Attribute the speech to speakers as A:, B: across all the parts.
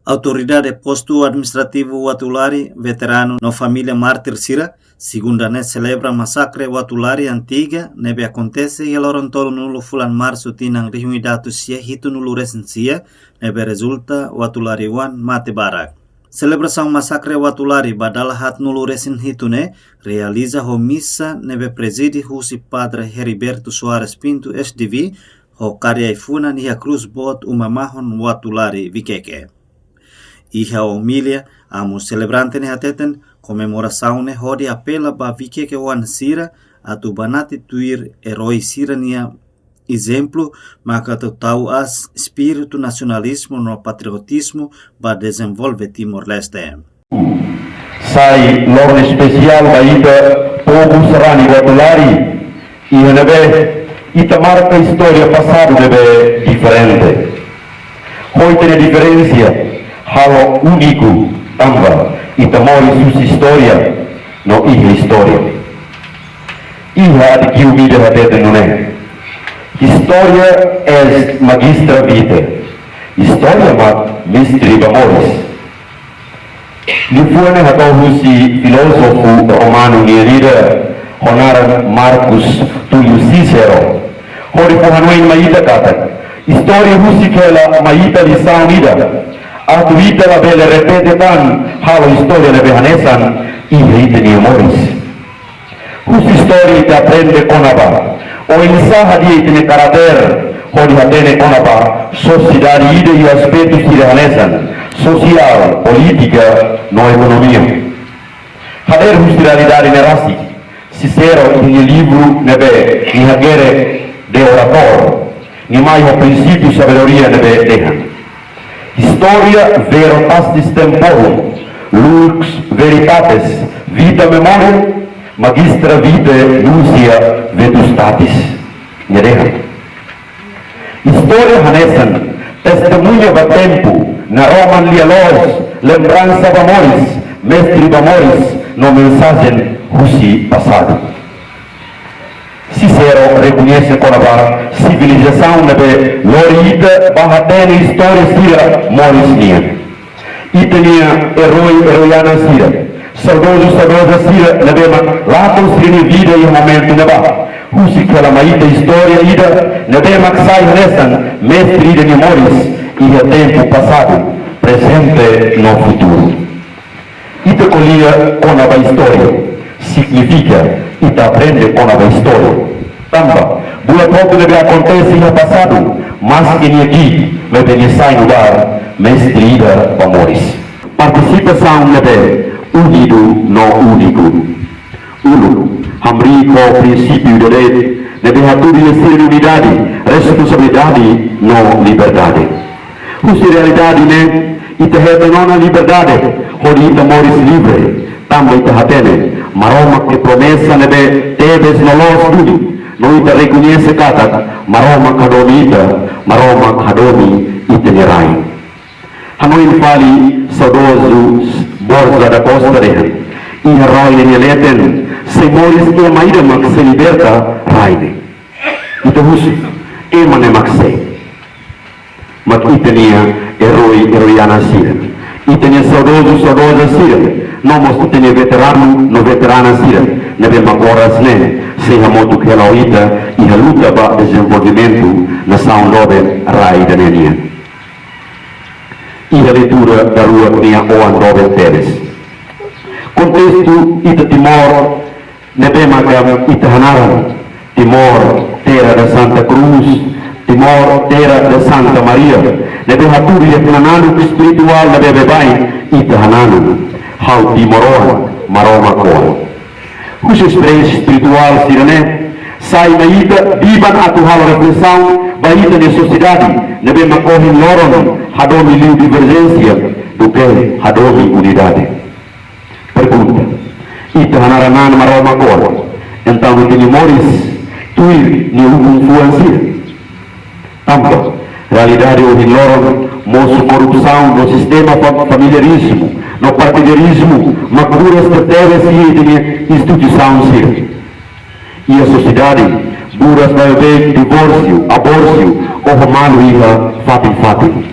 A: Autoridade posto administrativo Watulari, veterano na família Mártir Sira, segunda-feira celebra massacre Watulari antiga, nebe acontece e lorontolo nulo fulan março tinang rihuidatu sia hitu nulo resensia, nebe resulta Watulari wan mate barak. Celebração massacre Watulari badalahat nulo resen hitune, realiza homissa nebe presidi husi padre Heriberto Soares Pinto SDV, ho karya ifuna nia cruz bot umamahon Watulari vikeke. Iha homilia, amo celebrante ne hateten, comemoração ne hodi apela ba vikeke wan sira, atu banati tuir heroi sira nia exemplo, maka tau as espírito nacionalismo no patriotismo ba desenvolve Timor-Leste.
B: Sai loro especial ba ita povo serani Watulari, e nebe ita marca história passado nebe diferente. Hoi tem diferença. Halo único tambah ita mori sua história no ihla história de que o mídia hatete nune história é magistra vita história ma mistri bamoris lifuane hatohusi filósofo romano nierida honara Marcus Tullius Cicero hori pohanuin maita kata história husi kela maita lição ida Atu ita la bele repete tan halo historia le behanesan e ite ni moris. Hus historia ite aprende konaba. O insaha di ite ne karater hodi hatene konaba sociedade ide e aspectos de behanesan social, política, no economia. Hader hus realidade ne rasi. Cicero in livro nebe ni hagere de orator. Ni mai o princípio sabedoria nebe dehan. Historia veritatis temporum, lux veritatis, vita memoriam, magistra vitae lucia vetustatis. Nyereha. Historia hanesan, testemunha va tempo, na Roman lialos, lembrança vamoris, mestri vamoris, no mensagem husi passado. Cicero reconhece com a civilização nebe lorita bahatene história sira moris nia. Itania heroiana sira. Saudosa sira nebe latos rini vida e momento neba. Husi kala maita história ida nebe maksai resan mestre de moris e a tempo passado, presente no futuro. Ita colia com a história. Significa ita aprende com a história. Tambah, bulan pouco deve acontecer no passado, mas que aqui me sai no lugar, mestrida amores. Participação nebe unido no único. Uno, hamri com princípio de lei, nebe haturia ser unidade, responsabilidade no liberdade. Usi realidade ne, ita heta nona liberdade, hori ita moris livre. Tambah ita hatene, maroma que promessa nebe teves no los duni. No ita reconhece kata maroma kadomi ita, maroma kadomi ita nirai. Hanoin fali saudoso borza da costa rehan. Iha roi nileten, se moris e maida mak se liberta raine. Ita husi, e mane mak se. Mak ita nia heroiana sira. Ita nia saudosa sira. Nomos ita nia veterano, no veterana sira. Nebe magoras ne, se hamotu kela ita e a luta ba desenvolvimento na São Nove Rai da Nenia. E a leitura da rua Nia Oan Nove Teres. Contexto ita Timor, nebe magam ita hanaran, Timor, terra da Santa Cruz, Timor, terra da Santa Maria, nebe haturi e planano espiritual nebe bebai, ita hananu, hau Timoroan, maroma koan. Os experiência espiritual sirene sai na ida biban atu hal reflexão baita de sociedade nebe makohin loron hadomi liu divergência do que hadomi unidade. Pergunta, ita hanaranan maroma koa então ita ni moris tuir ni influencia tampa realidade o loron moço corrupção no sistema familiarismo no partidarismo, macuras terteiras e instituição sir. E a sociedade, buras vai ver divórcio, abórcio, ou romano iha fatin.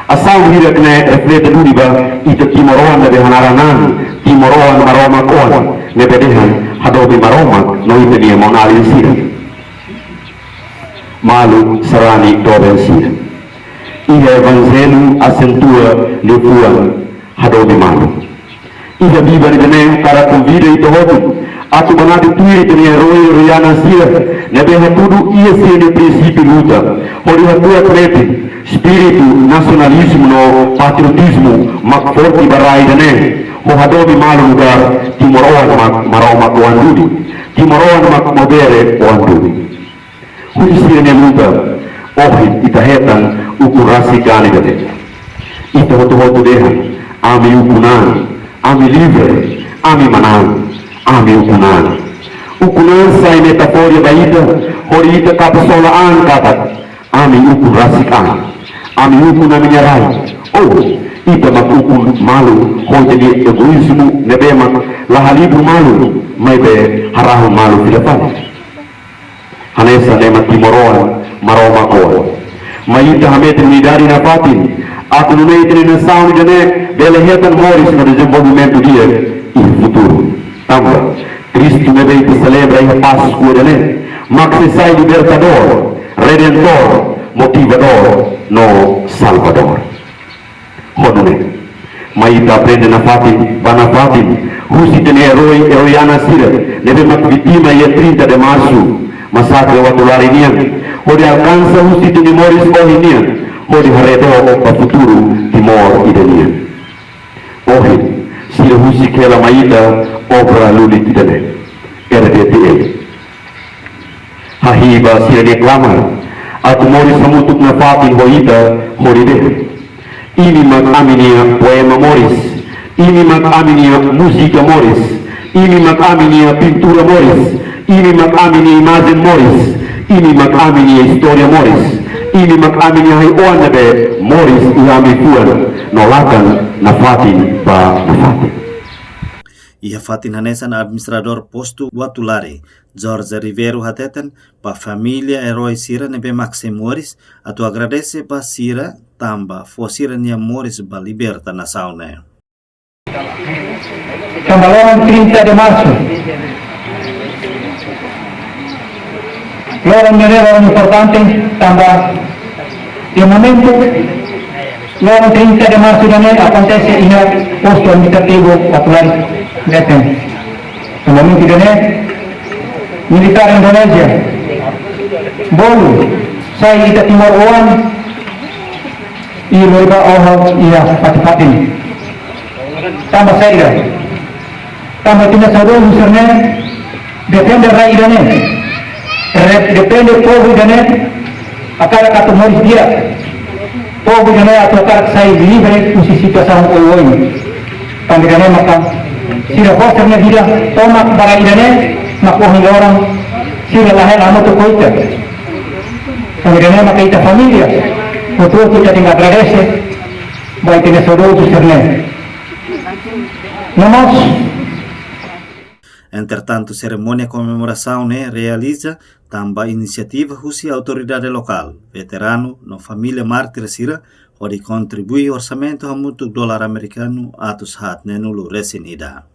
B: Asal hira kena reflete dulu ba itu timoroan dari hanarangan timoroan maroma koan nebedehan hadobi maroma no itu dia monalin sira malu serani doben sira iya evangelu asentua lepuan hadobi malu iya biba ni kene para convida itu hotu atu banadi tuiri tenia roi royana sira nebeha tudu iya sini prinsipio luta hori hatua kreti spiritu nasionalisme no patriotismo mak forti barai dene ho hadobi malu lugar timoroan mak maroma kuandudi timoroan mak modere kuandudi huisi ne lugar ohit itahetan ukurasi gani gade ita hotu dehan ami ukunan ami livre ami manan ami ukunan sai metaforia baita hori ita kapasolaan kapat ami ukurasi kan ami hukum na menyarai oh ita makukun malu ho jadi egoismu nebe mak lahalibu malu mai be harahu malu filafal hanesa nema timoroan maroma ko mai ita hamet midari na patin aku nunei tene na sauni dene belehetan moris no desenvolvimento dia e futuro tamba Cristo nebe ita celebra a Páscoa dene maxe sai libertador redentor motivador no Salvador. Honone, maita aprende na fatin, bana fatin, husi tene heroiana sira, nebe mak vitima ya 30 de março, masakre watulari nian, hodi alcança husi tene moris ohinian, hodi haredo pa futuro timor idenian. Ohi, sira husi kela maita obra luli tidane, RDTE. Hahiba sira deklamar, aku mori samutuk na fatin hoita horide ini mag-aminia poema moris ini mag-aminia musika moris ini mag-aminia pintura moris ini mag-aminia imagen moris ini mag-aminia historia moris ini mag-aminia hayoan na be moris ihami fuan nolakan na fatin ba na fatin.
A: Ia fatin hanesan administrador posto Watulari, Jorge Rivero hateten pa família herói sira nebe Maxi Moris, atu agradece pa sira tamba fo sira nia Moris ba liberta na sauna.
C: Tanggalan 30 de marzo. Lo importante tamba de momento luego 30 de marzo también acontece en el posto administrativo Watulari. Datang. Sebelum kita ni militer Indonesia, bolu, saya kita timur Oan, mereka orang ia pati-pati. Tambah saya, tambah tidak saudara misalnya, depende rai dan depende povo dan akar kata moris dia, povo dan atau akar saya livre posisi situasi orang Panggilannya maka sila fosternya bilang tomak bagai idane makuhi orang sila lahir amo to koita panggilannya maka ita familia betul kita tinggal agradece baik ini saudara justerne namos.
A: Entretanto, cerimônia comemoração realiza também iniciativa husi autoridade local, veterano, no família mártir sira, onde contribui orçamento a muito dólar americano atos hat nenulu resinida.